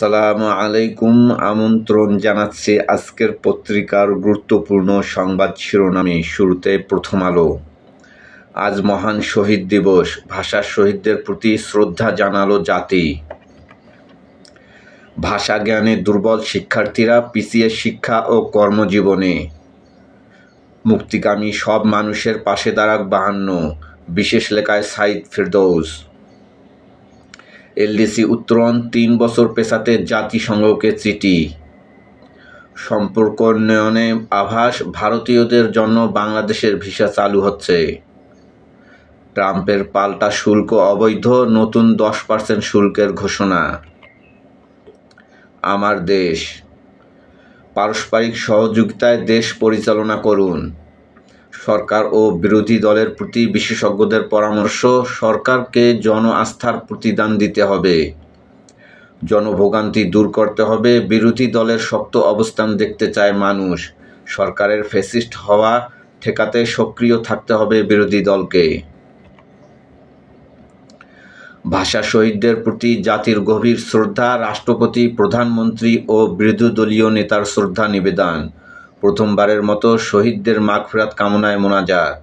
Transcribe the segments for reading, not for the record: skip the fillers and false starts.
আসসালামু আলাইকুম। আমন্ত্রণ জানাচ্ছি আজকের পত্রিকার গুরুত্বপূর্ণ সংবাদ শিরোনামে। শুরুতে প্রথম আলো। আজ মহান শহীদ দিবস, ভাষার শহীদদের প্রতি শ্রদ্ধা জানালো জাতি। ভাষা জ্ঞানে দুর্বল শিক্ষার্থীরা পিছিয়ে শিক্ষা ও কর্মজীবনে। মুক্তিকামী সব মানুষের পাশে দাঁড়াক 52। বিশেষ লেখায় সাইদ ফেরদৌস। এলডিসি উত্তরণ 3 বছর পেছাতে জাতিসংঘকে চিঠি। সম্পর্ক উন্নয়নে আভাস, ভারতীয়দের জন্য বাংলাদেশের ভিসা চালু হচ্ছে। ট্রাম্পের পাল্টা শুল্ক অবৈধ, নতুন 10% শুল্কের ঘোষণা। আমার দেশ, পারস্পরিক সহযোগিতায় দেশ পরিচালনা করুন। সরকার ও বিরোধী দলের প্রতি বিশেষজ্ঞদের পরামর্শ, সরকারকে জন আস্থার প্রতিদান দিতে হবে, জনভোগান্তি দূর করতে হবে। বিরোধী দলের শক্ত অবস্থান দেখতে চায় মানুষ। সরকারের ফ্যাসিস্ট হওয়া ঠেকাতে সক্রিয় থাকতে হবে বিরোধী দলকে। ভাষা শহীদদের প্রতি জাতির গভীর শ্রদ্ধা, রাষ্ট্রপতি, প্রধানমন্ত্রী ও বিরোধী দলীয় নেতার শ্রদ্ধা নিবেদন। প্রথমবারের মতো শহীদদের মাগফিরাত কামনায় মোনাজাত।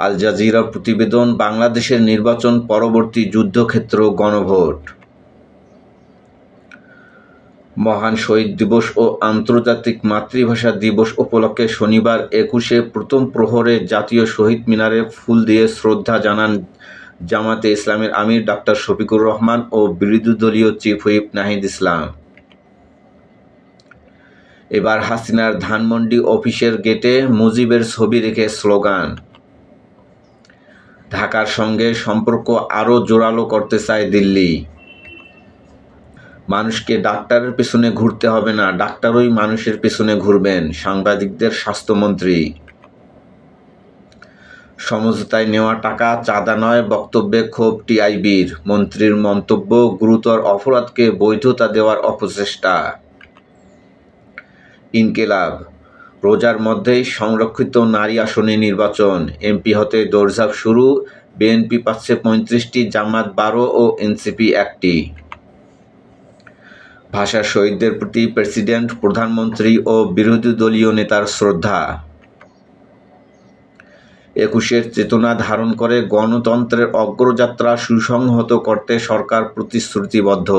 আল জাজিরার প্রতিবেদন, বাংলাদেশের নির্বাচন পরবর্তী যুদ্ধক্ষেত্র গণভোট। মহান শহীদ দিবস ও আন্তর্জাতিক মাতৃভাষা দিবস উপলক্ষে শনিবার 21-এ প্রথম প্রহরে জাতীয় শহীদ মিনারে ফুল দিয়ে শ্রদ্ধা জানান জামায়াতে ইসলামীর আমির ডাক্তার শফিকুর রহমান ও বিরোধী দলীয় চিফ হুইপ নাহিদ ইসলাম। এবার হাসিনার ধানমন্ডি অফিসের গেটে মুজিবের ছবি রেখে স্লোগান। ঢাকার সঙ্গে সম্পর্ক আরও জোরালো করতে চায় দিল্লি। মানুষকে ডাক্তারের পেছনে ঘুরতে হবে না, ডাক্তারই মানুষের পেছনে ঘুরবেন, সাংবাদিকদের স্বাস্থ্যমন্ত্রী। সমঝোতায় নেওয়া টাকা চাঁদা নয়, বক্তব্যে ক্ষোভ টিআইবির। মন্ত্রীর মন্তব্য, গুরুতর অপরাধকে বৈধতা দেওয়ার অপচেষ্টা। ইনকিলাব, রোজার মধ্যেই সংরক্ষিত নারী আসনে নির্বাচন। এমপি হতে দৌড়ঝাঁপ শুরু। বিএনপি পাচ্ছে 35টি, জামায়াত 12 ও এনসিপি 1টি। ভাষা শহীদদের প্রতি প্রেসিডেন্ট, প্রধানমন্ত্রী ও বিরোধী দলীয় নেতার শ্রদ্ধা। 21-এর চেতনা ধারণ করে গণতন্ত্রের অগ্রযাত্রা সুসংহত করতে সরকার প্রতিশ্রুতিবদ্ধ,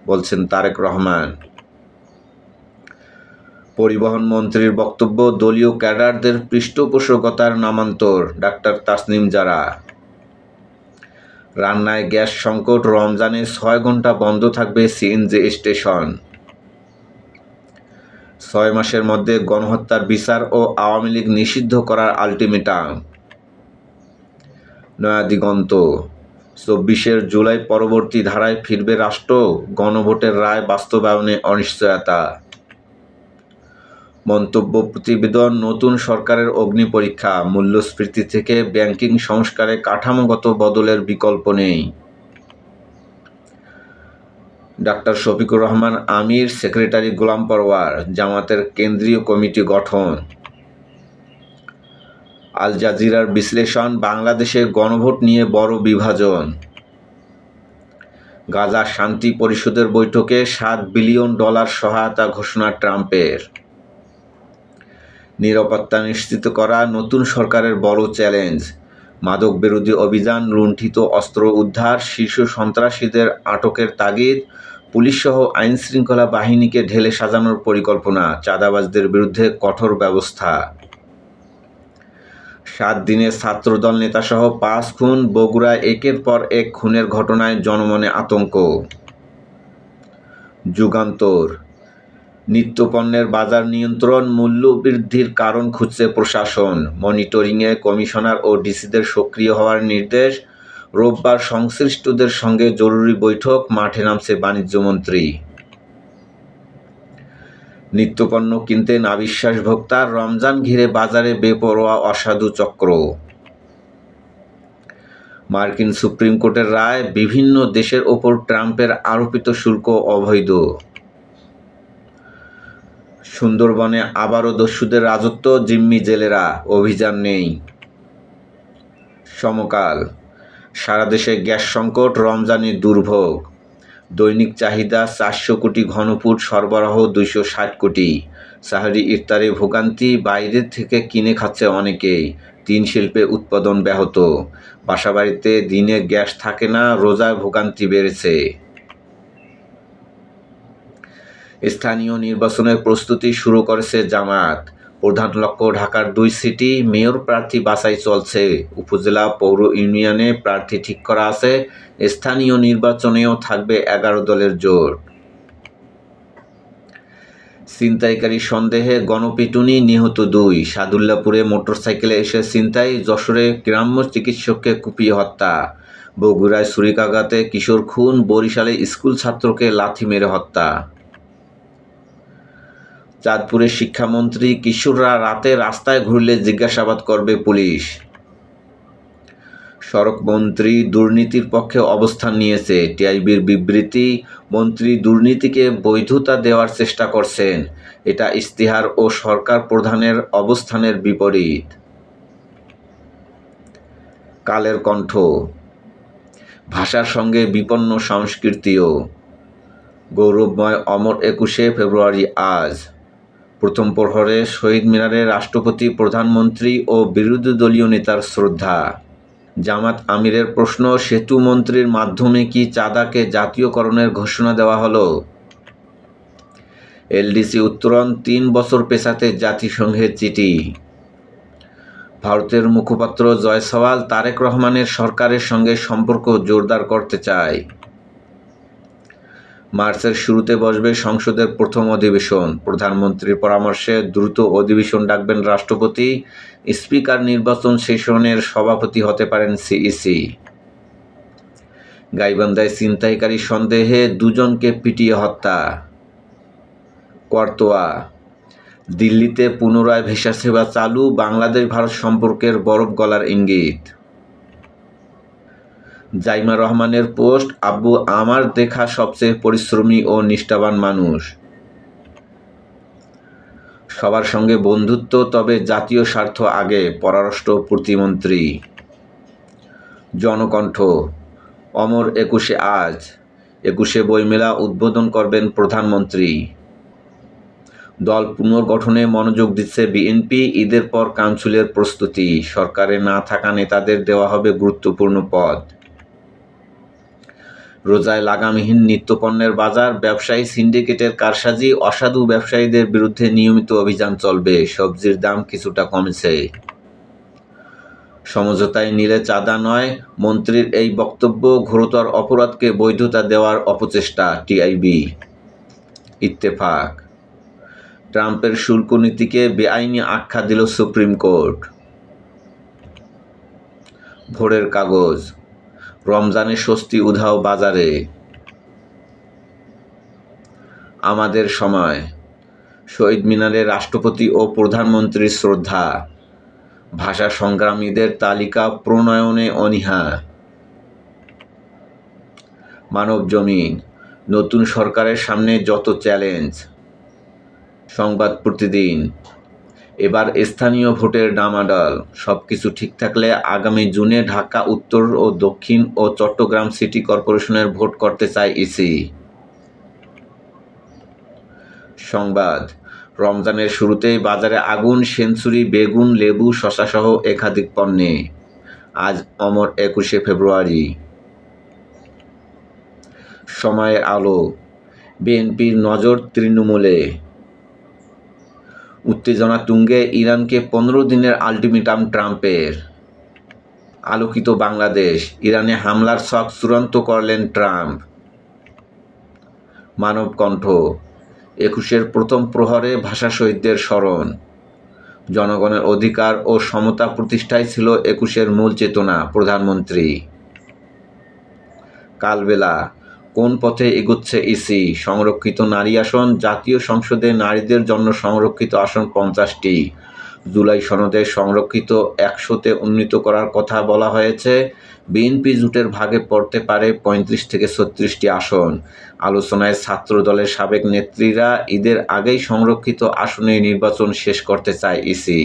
বলছেন তারেক রহমান। পরিবহন মন্ত্রীর বক্তব্য, দলীয় ক্যাডারদের পৃষ্ঠপোষকতার নামান্তর। ডাক্তার তাসনিম জারা। রান্নায় গ্যাস সংকট, রমজানে 6 ঘন্টা বন্ধ থাকবে সিএনজি স্টেশন। 6 মাসের মধ্যে গণহত্যার বিচার ও আওয়ামী লীগ নিষিদ্ধ করার আলটিমেটাম। নয়াদিগন্ত, 24 জুলাই পরবর্তী ধারায় ফিরবে রাষ্ট্র, গণভোটের রায় বাস্তবায়নে অনিশ্চয়তা। মন্তব্য প্রতিবেদন, নতুন সরকারের অগ্নিপরীক্ষা, মূল্যস্ফীতি থেকে ব্যাংকিং সংস্কারে কাঠামোগত বদলের বিকল্প নেই। ডাক্তার শফিকুর রহমান আমির, সেক্রেটারি গোলাম পরওয়ার, জামায়াতের কেন্দ্রীয় কমিটি গঠন। আল জাজিরার বিশ্লেষণ, বাংলাদেশে গণভোট নিয়ে বড় বিভাজন। গাজা শান্তি পরিষদের বৈঠকে $7 বিলিয়ন সহায়তা ঘোষণা ট্রাম্পের। নিরাপত্তা নিশ্চিত করা নতুন সরকারের বড় চ্যালেঞ্জ। মাদক বিরোধী অভিযান, লুণ্ঠিত অস্ত্র উদ্ধার, শীর্ষ সন্ত্রাসীদের আটকের তাগিদ, পুলিশসহ আইনশৃঙ্খলা বাহিনীকে ঢেলে সাজানোর পরিকল্পনা, চাঁদাবাজদের বিরুদ্ধে কঠোর ব্যবস্থা। 7 দিনে ছাত্রদল নেতাসহ 5 খুন, বগুড়ায় একের পর এক খুনের ঘটনায় জনমনে আতঙ্ক। যুগান্তর, নিত্যপণ্যের বাজার নিয়ন্ত্রণ, মূল্য বৃদ্ধির কারণ খুঁজছে প্রশাসন, মনিটরিংয়ে কমিশনার ও ডিসিদের সক্রিয় হওয়ার নির্দেশ। রোববার সংশ্লিষ্টদের সঙ্গে জরুরি বৈঠক, মাঠে নামছে বাণিজ্যমন্ত্রী। নিত্যপণ্য কিনতে নাভিশ্বাস ভোক্তার, রমজান ঘিরে বাজারে বেপরোয়া অসাধু চক্র। মার্কিন সুপ্রিম কোর্টের রায়, বিভিন্ন দেশের ওপর ট্রাম্পের আরোপিত শুল্ক অবৈধ। সুন্দরবনে আবারও দস্যুদের রাজত্ব, জিম্মি জেলেরা, অভিযান নেই। সমকাল, সারা দেশে গ্যাস সংকট, রমজানের দুর্ভোগ। দৈনিক চাহিদা 400 কোটি ঘনফুট, সরবরাহ 260 কোটি। সাহারি ইফতারে ভোগান্তি, বাইরে থেকে কিনে খাচ্ছে অনেকেই। টিন শিল্পে উৎপাদন ব্যাহত। বাসাবাড়িতে দিনে গ্যাস থাকে না, রোজায় ভোগান্তি বেড়েছে। স্থানীয় নির্বাচনের প্রস্তুতি শুরু করেছে জামায়াত। প্রধান লক্ষ্য ঢাকার 2 সিটি মেয়র প্রার্থী বাছাই চলছে। উপজেলা পৌর ইউনিয়নে প্রার্থী ঠিক করা আছে। স্থানীয় নির্বাচনেও থাকবে 11 দলের জোট। ছিনতাইকারী সন্দেহে গণপিটুনি, নিহত 2। সাদুল্লাপুরে মোটরসাইকেলে এসে ছিনতাই, যশোরে গ্রাম্য চিকিৎসককে কুপিয়ে হত্যা। বগুড়ায় ছুরিকাঘাতে কিশোর খুন, বরিশালে স্কুল ছাত্রকে লাথি মেরে হত্যা। চাঁদপুরে শিক্ষামন্ত্রী, কিশোররা রাতে রাস্তায় ঘুরলে জিজ্ঞাসাবাদ করবে পুলিশ। সড়কমন্ত্রী দুর্নীতির পক্ষে অবস্থান নিয়েছে। টিআইবির বিবৃতি, মন্ত্রী দুর্নীতিকে বৈধতা দেওয়ার চেষ্টা করছেন। এটা ইশতেহার ও সরকার প্রধানের অবস্থানের বিপরীত। কালের কণ্ঠ, ভাষার সঙ্গে বিপন্ন সংস্কৃতিও। গৌরবময় অমর 21শে ফেব্রুয়ারি আজ। প্রথম প্রহরে শহীদ মিনারে রাষ্ট্রপতি, প্রধানমন্ত্রী ও বিরোধী দলীয় নেতার শ্রদ্ধা। জামাত আমিরের প্রশ্ন, সেতু মন্ত্রীর মাধ্যমে কি চাঁদাকে জাতীয়করণের ঘোষণা দেওয়া হলো? এলডিসি উত্তরণ, 3 বছর পেছাতে জাতিসংঘের চিঠি। ভারতের মুখপাত্র জয়সওয়াল, তারেক রহমানের সরকারের সঙ্গে সম্পর্ক জোরদার করতে চায়। মার্চের শুরুতে বসবে সংসদের প্রথম অধিবেশন। প্রধানমন্ত্রীর পরামর্শে দ্রুত অধিবেশন ডাকবেন রাষ্ট্রপতি। স্পিকার নির্বাচন সেশনের সভাপতি হতে পারেন সিইসি। গাইবান্ধায় ছিনতাইকারী সন্দেহে 2 জনকে পিটিয়ে হত্যা। করতোয়া, দিল্লিতে পুনরায় ভিসা সেবা চালু, বাংলাদেশ ভারত সম্পর্কের বরফ গলার ইঙ্গিত। জাইমা রহমানের পোস্ট, আব্বু আমার দেখা সবচেয়ে পরিশ্রমী ও নিষ্ঠাবান মানুষ। সবার সঙ্গে বন্ধুত্ব, তবে জাতীয় স্বার্থ আগে, পররাষ্ট্র প্রতিমন্ত্রী। জনকণ্ঠ, অমর 21শে আজ। 21শে বইমেলা উদ্বোধন করবেন প্রধানমন্ত্রী। দল পুনর্গঠনে মনোযোগ দিচ্ছে বিএনপি। ঈদের পর কাউন্সিলের প্রস্তুতি। সরকারে না থাকা নেতাদের দেওয়া হবে গুরুত্বপূর্ণ পদ। রোজায় লাগামহীন নিত্যপণ্যের বাজার, ব্যবসায়ী সিন্ডিকেটের কারসাজি, অসাধু ব্যবসায়ীদের বিরুদ্ধে নিয়মিত অভিযান চলবে। সবজির দাম কিছুটা কমেছে। সমঝোতায় নিলে চাঁদা নয়, মন্ত্রীর এই বক্তব্য ঘোরতর অপরাধকে বৈধতা দেওয়ার অপচেষ্টা। টিআইবি। ইত্তেফাক, ট্রাম্পের শুল্ক নীতিকে বেআইনি আখ্যা দিল সুপ্রিম কোর্ট। ভোরের কাগজ, রমজানে স্বস্তি উধাও বাজারে। আমাদের সময়, শহীদ মিনারে রাষ্ট্রপতি ও প্রধানমন্ত্রীর শ্রদ্ধা। ভাষা সংগ্রামীদের তালিকা প্রণয়নে অনীহা। মানবজমিন, নতুন সরকারের সামনে যত চ্যালেঞ্জ। সংবাদ প্রতিদিন, এবার স্থানীয় ভোটের ডামাডোল। সবকিছু ঠিক থাকলে আগামী জুনে ঢাকা উত্তর ও দক্ষিণ ও চট্টগ্রাম সিটি কর্পোরেশনের ভোট করতে চায় ইসি। সংবাদ, রমজানের শুরুতেই বাজারে আগুন, সেঞ্চুরি, বেগুন, লেবু, শসাসহ একাধিক পণ্যে। আজ অমর 21শে ফেব্রুয়ারি। সময়ের আলো, বিএনপির নজর তৃণমূলে। উত্তেজনা তুঙ্গে, ইরানকে 15 দিনের আলটিমেটাম ট্রাম্পের। আলোকিত বাংলাদেশ, ইরানে হামলার ছক চূড়ান্ত করলেন ট্রাম্প। মানবকণ্ঠ, 21শের প্রথম প্রহরে ভাষা শহীদদের স্মরণ। জনগণের অধিকার ও সমতা প্রতিষ্ঠাই ছিল 21শের মূল চেতনা। প্রধানমন্ত্রী। কালবেলা, কোন পথে এগোচ্ছে ইসি? সংরক্ষিত নারী আসন, জাতীয় সংসদে নারীদের জন্য সংরক্ষিত আসন 50টি। জুলাই সনদে সংরক্ষিত 100-তে উন্নীত করার কথা বলা হয়েছে। বিএনপি জোটের ভাগে পড়তে পারে 35 থেকে 36টি আসন। আলোচনায় ছাত্র দলের সাবেক নেত্রীরা ঈদের আগেই সংরক্ষিত আসনে নির্বাচন শেষ করতে চায় ইসি।